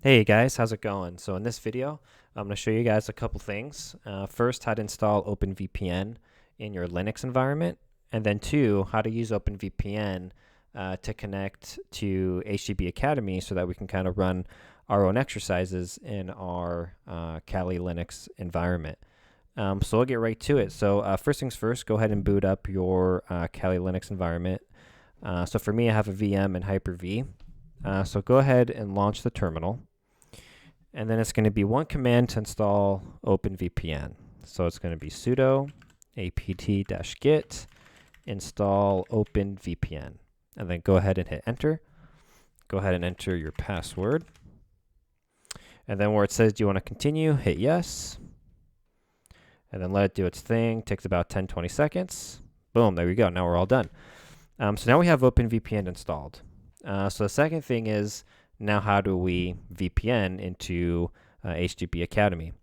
Hey guys, how's it going? So in this video, I'm going to show you guys a couple things. First, how to install OpenVPN in your Linux environment, and then two, how to use OpenVPN to connect to HTB Academy so that we can kind of run our own exercises in our Kali Linux environment. So I'll get right to it. So first things first, go ahead and boot up your Kali Linux environment. So for me, I have a VM and Hyper-V. So go ahead and launch the terminal. And then it's going to be one command to install OpenVPN. So it's going to be sudo apt-get install OpenVPN. And then go ahead and hit enter. Go ahead and enter your password. And then where it says, do you want to continue? Hit yes. And then let it do its thing. Takes about 10-20 seconds. Boom, there we go. Now we're all done. So now we have OpenVPN installed. So the second thing is, now how do we VPN into HTB Academy?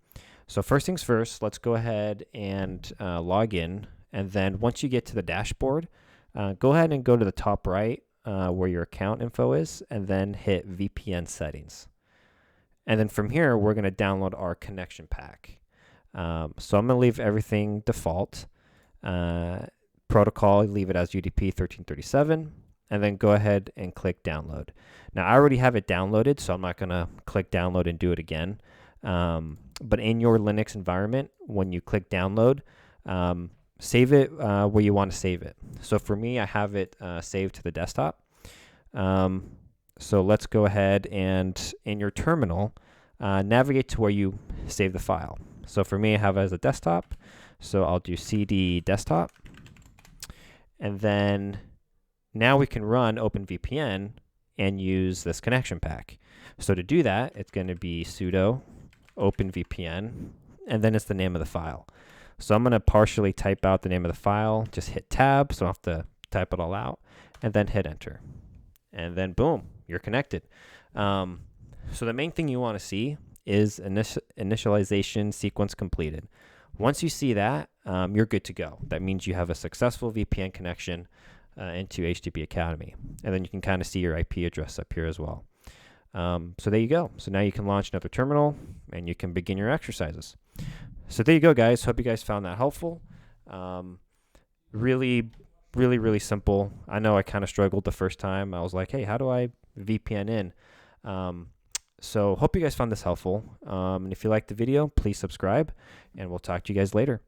So first things first, let's go ahead and log in. And then once you get to the dashboard, go ahead and go to the top right where your account info is, and then hit VPN settings. And then from here, we're going to download our connection pack. So I'm going to leave everything default. Protocol, leave it as UDP 1337. And then go ahead and click download. Now I already have it downloaded, so I'm not going to click download and do it again. But in your Linux environment, when you click download, save it where you want to save it. So for me, I have it saved to the desktop. So let's go ahead and in your terminal, navigate to where you save the file. So for me, I have it as a desktop. So I'll do cd desktop. And then now we can run OpenVPN and use this connection pack. So to do that, it's going to be sudo OpenVPN, and then it's the name of the file. So I'm going to partially type out the name of the file, just hit tab, so I don't have to type it all out, and then hit enter. And then boom, you're connected. So the main thing you want to see is initialization sequence completed. Once you see that, you're good to go. That means you have a successful VPN connection into HTB Academy. And then you can kind of see your IP address up here as well. So there you go. So now you can launch another terminal and you can begin your exercises. So there you go, guys. Hope you guys found that helpful. Really simple. I know I kind of struggled the first time. I was like, hey, how do I VPN in? So hope you guys found this helpful. And if you liked the video, please subscribe, and we'll talk to you guys later.